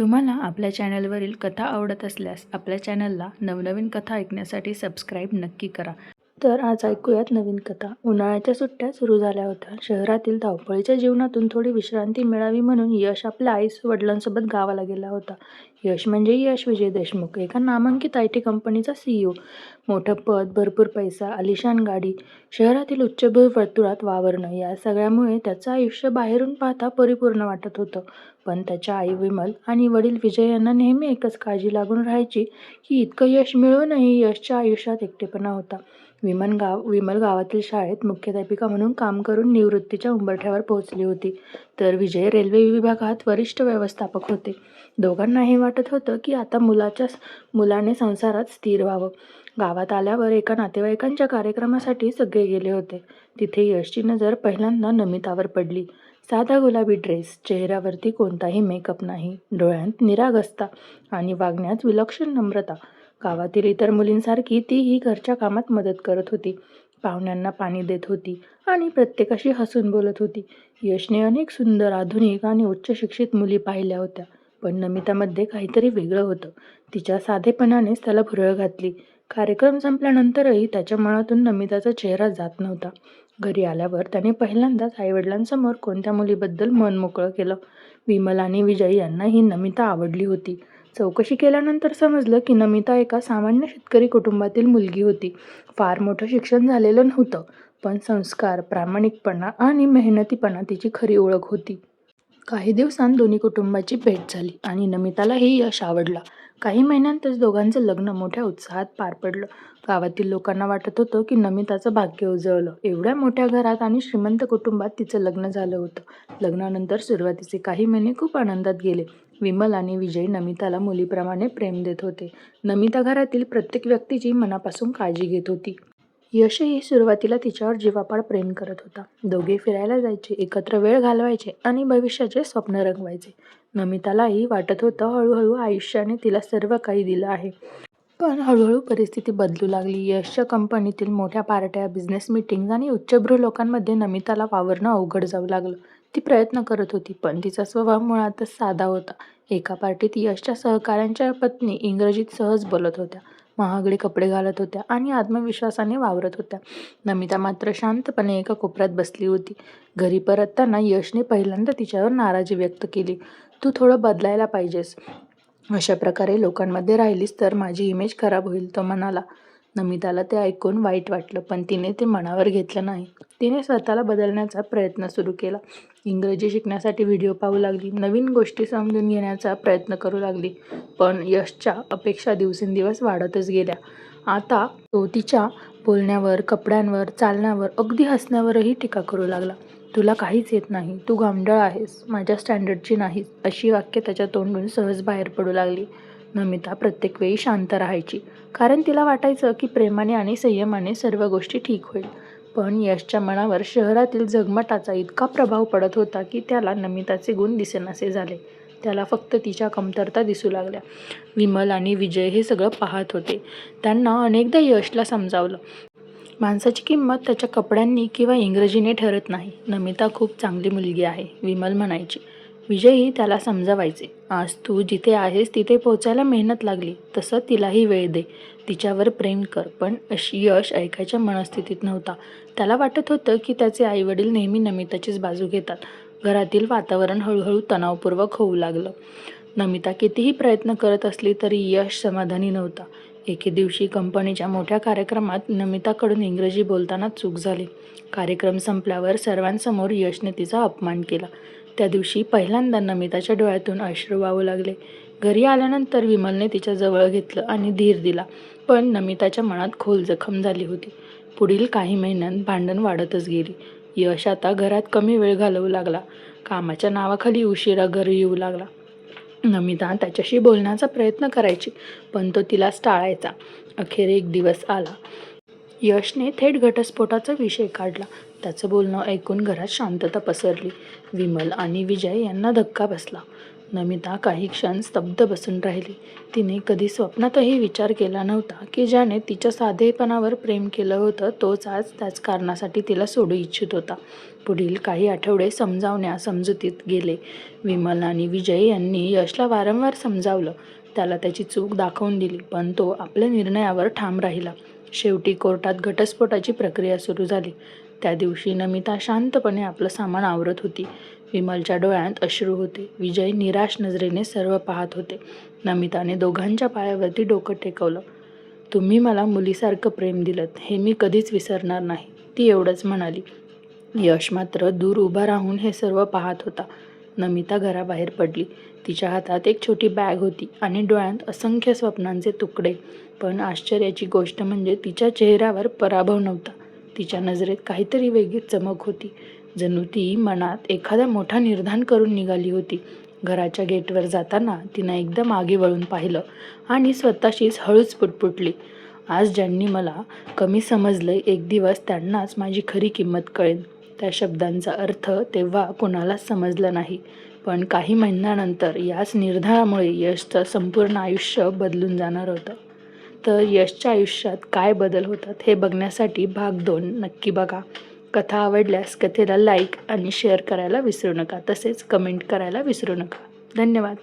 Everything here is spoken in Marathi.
तुम्हाला आपल्या चॅनलवरील कथा आवडत असल्यास आपल्या चॅनलला नवनवीन कथा ऐकण्यासाठी सबस्क्राईब नक्की करा. तर आज ऐकूयात नवीन कथा. उन्हाळ्याच्या सुट्ट्या सुरू झाल्या होत्या. शहरातील धावपळीच्या जीवनातून थोडी विश्रांती मिळावी म्हणून यश आपल्या वडिलांसोबत गावाला गेला होता. यश म्हणजे यश विजय देशमुख, एका नामांकित IT कंपनीचा CEO. मोठं पद, भरपूर पैसा, आलिशान गाडी, शहरातील उच्चभ्रू वर्तुळात वावरणं, या सगळ्यामुळे त्याचं आयुष्य बाहेरून पाहता परिपूर्ण वाटत होतं. पण त्याच्या आई विमल आणि वडील विजय यांना नेहमी एकच काळजी लागून राहायची की इतकं यश मिळूनही यशच्या आयुष्यात एकटेपणा होता. विमल गावातील शाळेत मुख्याध्यापिका म्हणून काम करून निवृत्तीच्या उंबरठ्यावर पोहोचली होती. तर विजय रेल्वे विभागात वरिष्ठ व्यवस्थापक होते. दोघांनाही वाटत होतं की आता मुलाने संसारात स्थिर व्हावं. गावात आल्यावर एका नातेवाईकांच्या कार्यक्रमासाठी सगळे गेले होते. तिथे यशची नजर पहिल्यांदा नमितावर पडली. साधा गुलाबी ड्रेस, चेहऱ्यावरती कोणताही मेकअप नाही, डोळ्यात निरागसता आणि वागण्यात विलक्षण नम्रता. गावातील इतर मुलींसारखी तीही घरच्या कामात मदत करत होती, पाहुण्यांना पाणी देत होती आणि प्रत्येकाशी हसून बोलत होती. यशने अनेक सुंदर, आधुनिक आणि उच्च शिक्षित मुली पाहिल्या होत्या, पण नमितामध्ये काहीतरी वेगळं होतं. तिच्या साधेपणानेच त्याला भुरळ घातली. कार्यक्रम संपल्यानंतरही त्याच्या मनातून नमिताचा चेहरा जात नव्हता. घरी आल्यावर त्याने पहिल्यांदाच आईवडिलांसमोर कोणत्या मुलीबद्दल मन मोकळं केलं. विमल आणि विजय यांना ही नमिता आवडली होती. चौकशी केल्यानंतर समजलं की नमिता एका सामान्य शेतकरी कुटुंबातील मुलगी होती. फार मोठं शिक्षण झालेलं नव्हतं, पण संस्कार, प्रामाणिकपणा आणि मेहनतीपणा तिची खरी ओळख होती. काही दिवसांत दोन्ही कुटुंबाची भेट झाली आणि नमितालाही यश आवडला. काही महिन्यांतच दोघांचं लग्न मोठ्या उत्साहात पार पडलं. गावातील लोकांना वाटत होतं की नमिताचं भाग्य उजळलं. एवढ्या मोठ्या घरात आणि श्रीमंत कुटुंबात तिचं लग्न झालं होतं. लग्नानंतर सुरुवातीचे काही महिने खूप आनंदात गेले. विमल आणि विजय नमिताला मुलीप्रमाणे प्रेम देत होते. नमिता घरातील प्रत्येक व्यक्तीची मनापासून काळजी घेत होती. यशही सुरुवातीला तिच्यावर जीवापाड प्रेम करत होता. दोघे फिरायला जायचे, एकत्र वेळ घालवायचे आणि भविष्याचे स्वप्न रंगवायचे. नमितालाही वाटत होतं हळूहळू आयुष्याने तिला सर्व काही दिलं आहे. पण हळूहळू परिस्थिती बदलू लागली. यशच्या कंपनीतील मोठ्या पार्ट्या, बिझनेस मीटिंग्ज आणि उच्चभ्रू लोकांमध्ये नमिताला वावरणं अवघड जाऊ लागलं. ती प्रयत्न करत होती, पण तिचा स्वभाव मुळातच साधा होता. एका पार्टीत यशच्या सहकाऱ्यांच्या पत्नी इंग्रजीत सहज बोलत होत्या, महागडे कपडे घालत होत्या आणि आत्मविश्वासाने वावरत होत्या. नमिता मात्र शांतपणे एका कोपऱ्यात बसली होती. घरी परतताना यशने पहिल्यांदा तिच्यावर नाराजी व्यक्त केली. तू थोडं बदलायला पाहिजेस. अशा प्रकारे लोकांमध्ये राहिलीस तर माझी इमेज खराब होईल, तो म्हणाला. नमिताला ते ऐकून वाईट वाटलं, पण तिने ते मनावर घेतलं नाही. तिने स्वतःला बदलण्याचा प्रयत्न सुरू केला. इंग्रजी शिकण्यासाठी व्हिडिओ पाहू लागली, नवीन गोष्टी समजून घेण्याचा प्रयत्न करू लागली. पण यशच्या अपेक्षा दिवसेंदिवस वाढतच गेल्या. आता तो तिच्या बोलण्यावर, कपड्यांवर, चालण्यावर, अगदी हसण्यावरही टीका करू लागला. तुला काहीच येत नाही, तू गावंढळ आहेस, माझ्या स्टँडर्डची नाहीस, अशी वाक्य त्याच्या तोंडून सहज बाहेर पडू लागली. नमिता प्रत्येक वेळी शांत राहायची, कारण तिला वाटायचं की प्रेमाने आणि संयमाने सर्व गोष्टी ठीक होईल. पण यशच्या मनावर शहरातील झगमटाचा इतका प्रभाव पडत होता की त्याला नमिताचे गुण दिसेनासे झाले. त्याला फक्त तिच्या कमतरता दिसू लागल्या. विमल आणि विजय हे सगळं पाहत होते. त्यांना अनेकदा यशला समजावलं, माणसाची किंमत त्याच्या कपड्यांनी किंवा इंग्रजीने ठरत नाही. नमिता खूप चांगली मुलगी आहे, विमल म्हणायची. विजयही त्याला समजावायचे, आज तू जिथे आहेस तिथे पोचायला मेहनत लागली, तसं तिलाही वेळ दे, तिच्यावर प्रेम कर. पण यश ऐकायच्या मनस्थितीत नव्हता. त्याला वाटत होतं की त्याचे आईवडील नेहमी नमिताचीच बाजू घेतात. घरातील वातावरण हळूहळू तणावपूर्वक होऊ लागलं. नमिता कितीही प्रयत्न करत असली तरी यश समाधानी नव्हता. एके दिवशी कंपनीच्या मोठ्या कार्यक्रमात नमिताकडून इंग्रजी बोलताना चूक झाली. कार्यक्रम संपल्यावर सर्वांसमोर यशने तिचा अपमान केला. त्या दिवशी पहिल्यांदा नमिताच्या डोळ्यातून अश्रू वाहू लागले. घरी आल्यानंतर विमलने तिच्या जवळ घेतलं आणि धीर दिला, पण नमिताच्या मनात खोल जखम झाली होती. पुढील काही महिन्यांत भांडण वाढतच गेली. यश आता घरात कमी वेळ घालवू लागला. कामाच्या नावाखाली उशिरा घरी येऊ लागला. नमिता त्याच्याशी बोलण्याचा प्रयत्न करायची, पण तो तिलाच टाळायचा. अखेर एक दिवस आला. यशने थेट घटस्फोटाचा विषय काढला. त्याचं बोलणं ऐकून घरात शांतता पसरली. विमल आणि विजय यांना धक्का बसला. नमिता काही क्षण स्तब्ध बसून राहिली. तिने कधी स्वप्नातही विचार केला नव्हता की ज्याने तिच्या साधेपणावर प्रेम केलं होतं तोच आज त्याच कारणासाठी तिला सोडू इच्छित होता. पुढील काही आठवडे समजुतीत गेले. विमल आणि विजय यांनी यशला वारंवार समजावलं, त्याला त्याची चूक दाखवून दिली, पण तो आपल्या निर्णयावर ठाम राहिला. शेवटी कोर्टात घटस्फोटाची प्रक्रिया सुरू झाली. त्या दिवशी नमिता शांतपणे आपलं सामान आवरत होती. विमलच्या डोळ्यात अश्रू होते. विजय निराश नजरेने सर्व पाहत होते. नमिताने दोघांच्या पायावरती डोकं टेकवलं. तुम्ही मला मुलीसारखं प्रेम दिलंत, हे मी कधीच विसरणार नाही, ती एवढंच म्हणाली. यश मात्र दूर उभा राहून हे सर्व पाहत होता. नमिता घराबाहेर पडली. तिच्या हातात एक छोटी बॅग होती आणि डोळ्यात असंख्य स्वप्नांचे तुकडे. पण आश्चर्याची गोष्ट म्हणजे तिच्या चेहऱ्यावर पराभव नव्हता. तिच्या नजरेत काहीतरी वेगळीच चमक होती, जणू ती मनात एखादा मोठा निर्धार करून निघाली होती. घराच्या गेटवर जाताना तिनं एकदा मागे वळून पाहिलं आणि स्वतःशीच हळूच पुटपुटली, आज ज्यांनी मला कमी समजलंय, एक दिवस त्यांनाच माझी खरी किंमत कळेल. त्या शब्दांचा अर्थ तेव्हा कोणालाच समजला नाही, पण काही महिन्यानंतर याच निर्धारामुळे यशचं संपूर्ण आयुष्य बदलून जाणार होतं. तर यशच्या आयुष्यात काय बदल होतात हे बघण्यासाठी भाग 2 नक्की बघा. कथा आवडल्यास कथेला लाईक आणि शेअर करायला विसरू नका. तसेच कमेंट करायला विसरू नका. धन्यवाद.